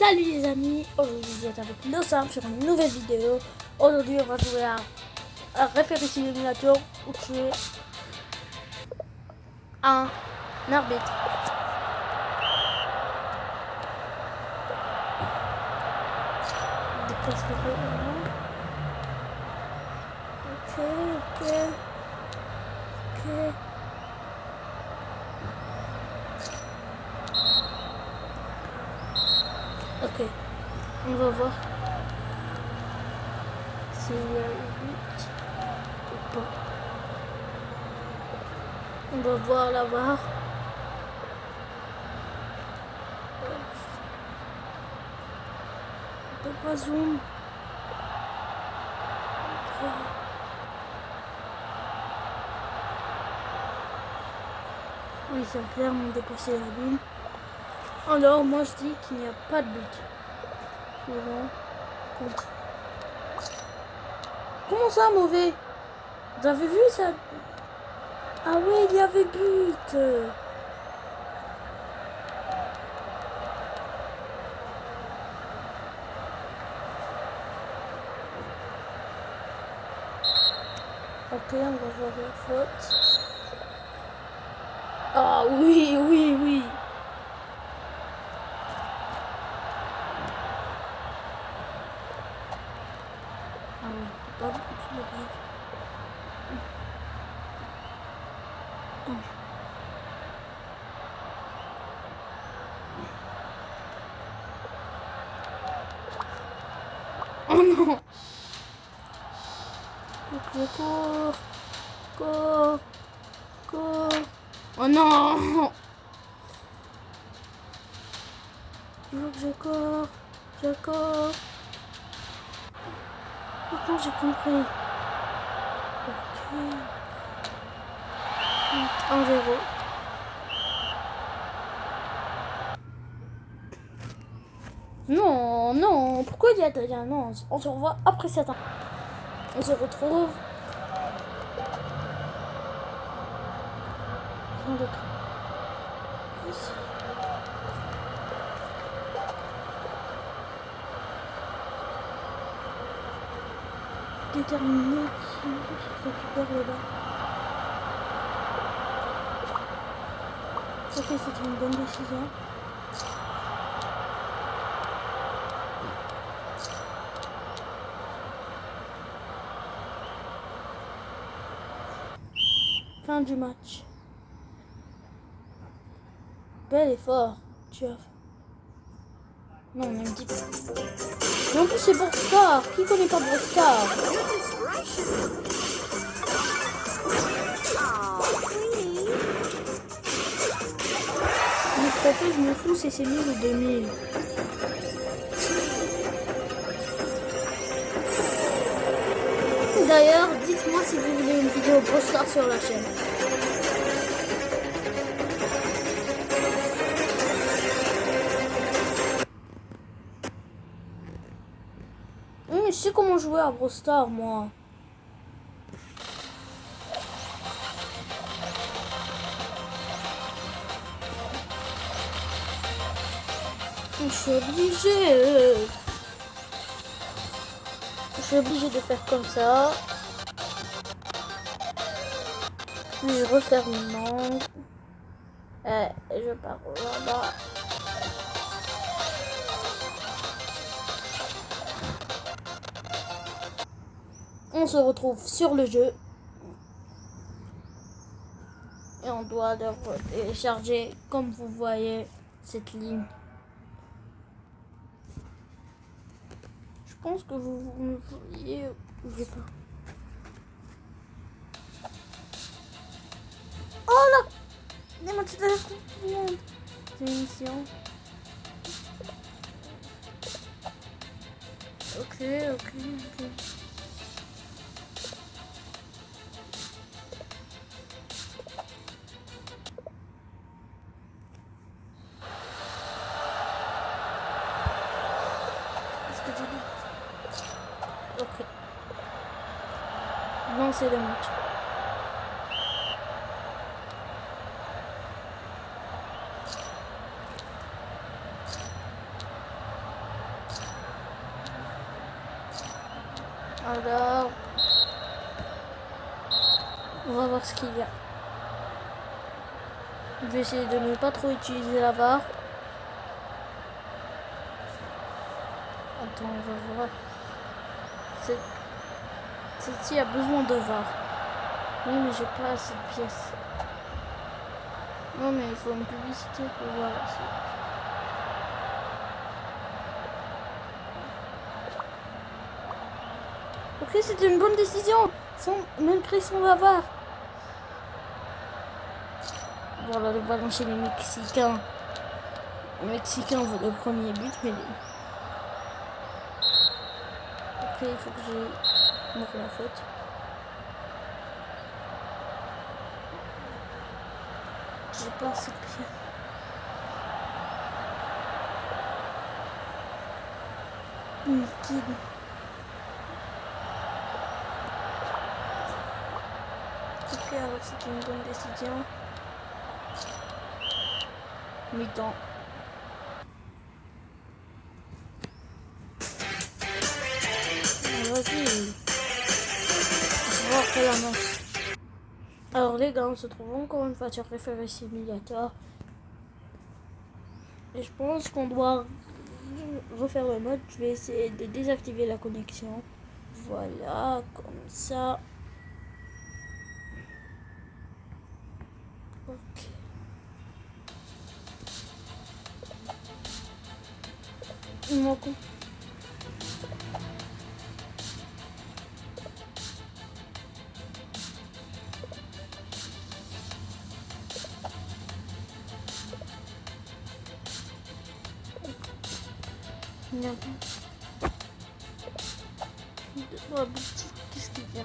Salut les amis, aujourd'hui vous êtes avec Nossam sur une nouvelle vidéo. Aujourd'hui on va jouer à Referee Simulator où tu es un arbitre. Ok. Ok, on va voir s'il y a un but ou pas. On va voir là-bas. On peut pas zoom. Okay. Oui, ça a clairement dépassé la ligne. Alors moi je dis qu'il n'y a pas de but. Contre. Comment ça mauvais? Vous avez vu ça? Ah oui, il y avait but. Ok, on va voir la faute. Ah oui, oui, oui. Ah oui, pas beaucoup de bien. Oh non. Cours. Oh non. Il faut que je cours. Maintenant j'ai compris. Ok. 1-0. Non, non, pourquoi il y a Adrien? Non, on se revoit après 7 ans. On se retrouve. Déterminé qui récupère le bas. Ok, c'est une bonne décision. Fin du match. Bel effort, tu as. Non, on me dit pas. Mais en plus, c'est Brawl Stars. Qui connaît pas Brawl Stars? Le trophée, je me fous, c'est 1000 ou 2000. D'ailleurs, dites-moi si vous voulez une vidéo Brawl Stars sur la chaîne. Je sais comment jouer à Brawl Stars, moi. Je suis obligée. Je suis obligée de faire comme ça. Puis je referme une langue. Et je pars là-bas. On se retrouve sur le jeu. Et on doit le télécharger comme vous voyez cette ligne. Je pense que vous me voyez ou je sais pas. Oh là! Les matchs de la Coupe du Monde. C'est une mission. Ok. Qu'est-ce que j'ai dit? Ok. Lancer le match. Alors, on va voir ce qu'il y a. Je vais essayer de ne pas trop utiliser la barre. Attends, on va voir. Celle-ci a besoin de VAR. Oui, mais j'ai pas assez de pièces. Non, mais il faut une publicité pour voir. Ok, c'est une bonne décision. Sans même créer son VAR. Voilà, le ballon chez les Mexicains. Les Mexicains veulent le premier but, mais... Après, il faut que je montre la faute. J'ai pas assez de pieds. Liquide. Ok, alors c'était une bonne décision. Mi-temps. Vas-y. On va voir après l'annonce. Alors les gars, on se trouve encore une fois sur Referee Simulator. Et je pense qu'on doit refaire le mode. Je vais essayer de désactiver la connexion. Voilà, comme ça. Ok. Il manque. Merde. Dans la boutique, qu'est-ce qu'il y a?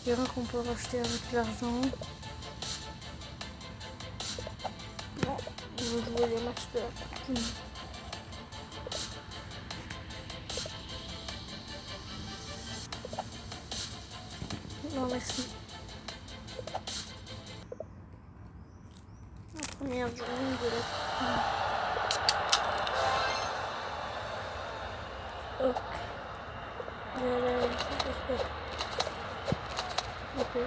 Il y a rien qu'on peut racheter avec l'argent. Non, je veux jouer les matchs de la fortune. Non, merci. La première journée de la fortune. Ok. Ok.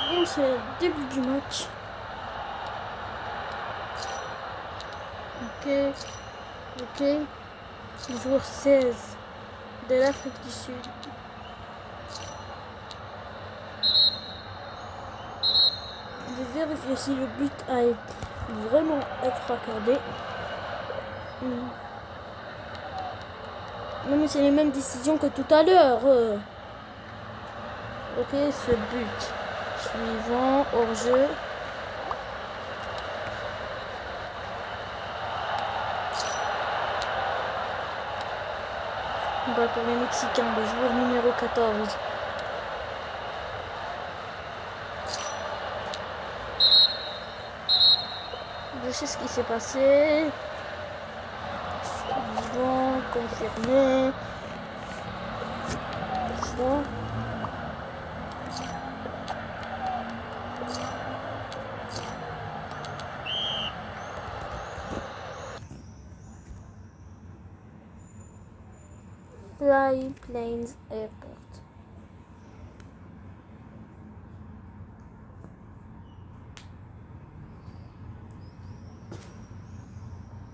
Bon, c'est le début du match. Ok. Ok. Le joueur 16 de l'Afrique du Sud. Je vais vérifier si le but a vraiment être accordé. Non mais c'est les mêmes décisions que tout à l'heure. Ok, ce but. Suivant, hors-jeu. Balle pour les Mexicains, le joueur numéro 14. Je sais ce qui s'est passé. Suivant, confirmé. Ça. Fly Plains Airport.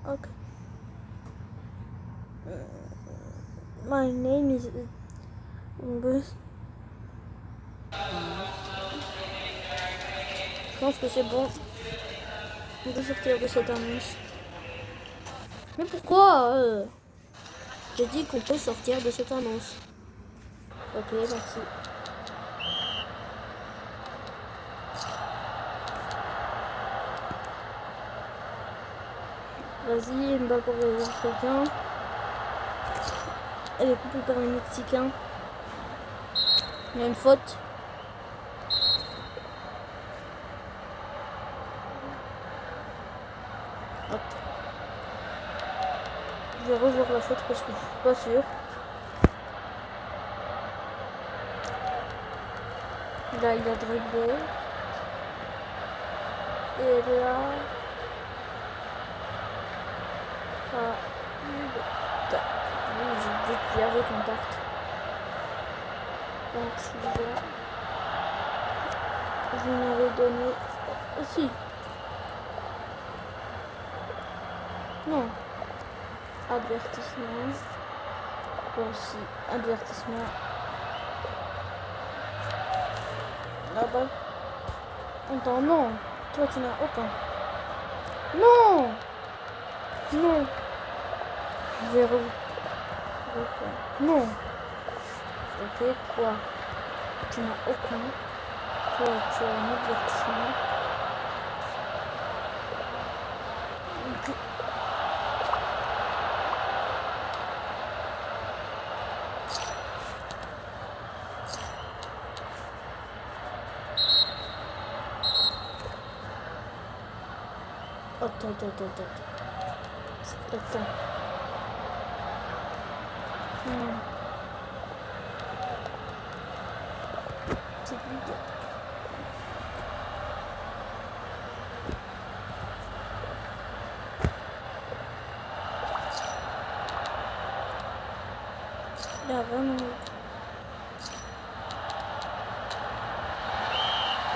Okay. My name is Bruce. Je pense que c'est bon. On peut sortir de cette annonce. Mais pourquoi J'ai dit qu'on peut sortir de cette annonce. Ok, merci. Vas-y, une balle pour les Africains. Elle est coupée par les Mexicains. Il y a une faute. Hop. Je vais revoir la faute parce que je suis pas sûr. Là, il a dribblé. Et là... Ah, oui, il y avait contact. Donc, celui-là, je m'avais donné aussi. Non. Avertissement. Aussi, avertissement. Là-bas. Attends, non. Toi, tu n'as aucun. Non. Non. Zéro. Non. Ok, toi, tu n'as aucun. Toi, tu as un avertissement. Okay. Attends. C'est plus dur. Là, vraiment.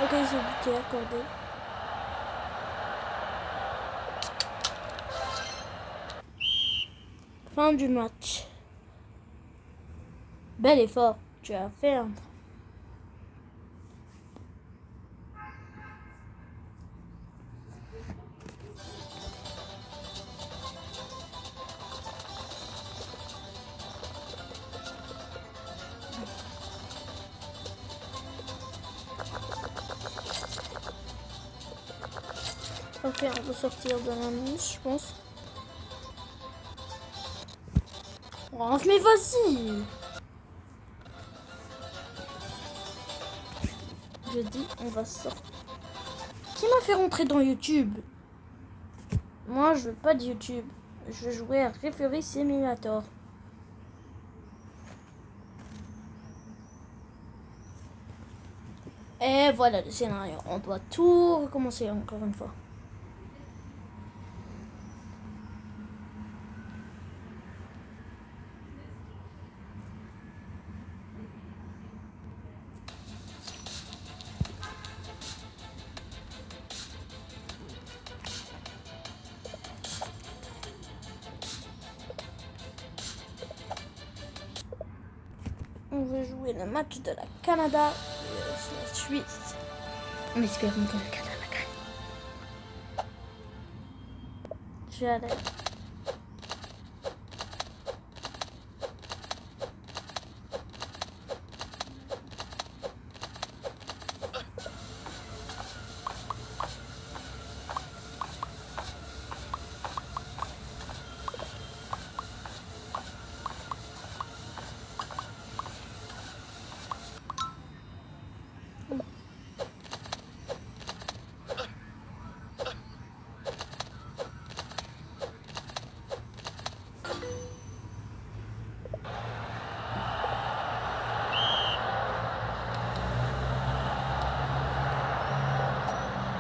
Ok, j'ai buté accordé. Fin du match. Bel effort, tu as fait un. Ok, on peut sortir de la niche, je pense. Oh, mais vas-y! Je dis, on va sortir. Qui m'a fait rentrer dans YouTube? Moi, je veux pas de YouTube. Je veux jouer à Referee Simulator. Et voilà le scénario. On doit tout recommencer encore une fois. On veut jouer le match de la Canada et la Suisse. En espérant que le Canada gagne. J'allais.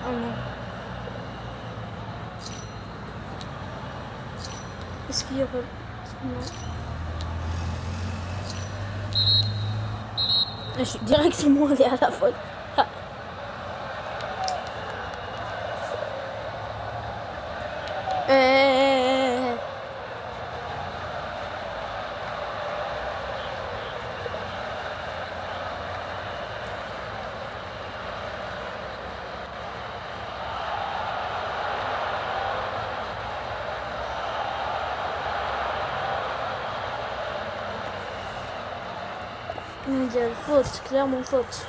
Oh non. Est-ce qu'il y aura... Non. Je suis directement allé à la faute. Il y a une faute, clairement faute.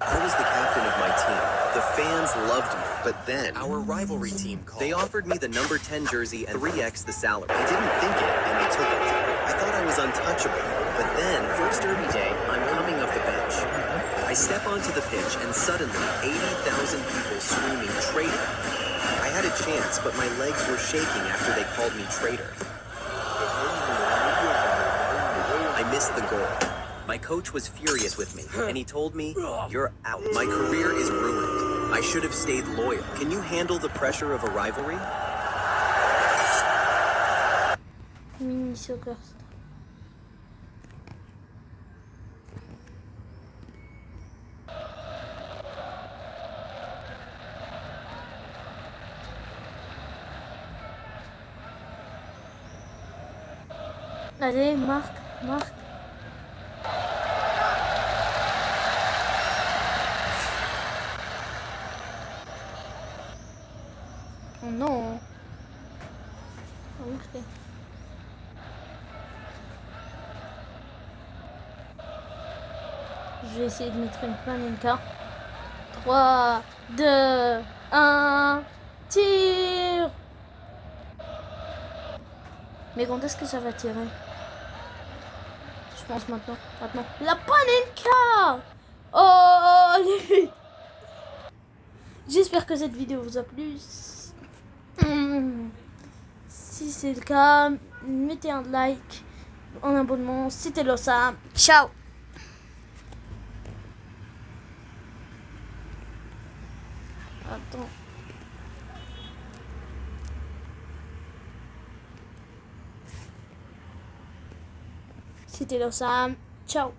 I was the captain of my team. The fans loved me. But then, our rivalry team called. They offered me the number 10 jersey and 3x the salary. I didn't think it, and I took it. I thought I was untouchable. But then, first derby day, I'm coming off the bench. I step onto the pitch, and suddenly, 80,000 people screaming, "Traitor!" I had a chance, but my legs were shaking after they called me traitor. I missed the goal. My coach was furious with me, and he told me, "You're out. My career is ruined. I should have stayed loyal." Can you handle the pressure of a rivalry? Mini soccer. Allez, marque, marque. Oh non. Ok. Je vais essayer de mettre une Panenka. 3, 2, 1, tire. Mais quand est-ce que ça va tirer? Je pense maintenant. Maintenant. La Panenka. Oh, les... J'espère que cette vidéo vous a plu. Si c'est le cas, mettez un like, un abonnement. C'était Losa. Ciao. Attends. C'était Losa. Ciao.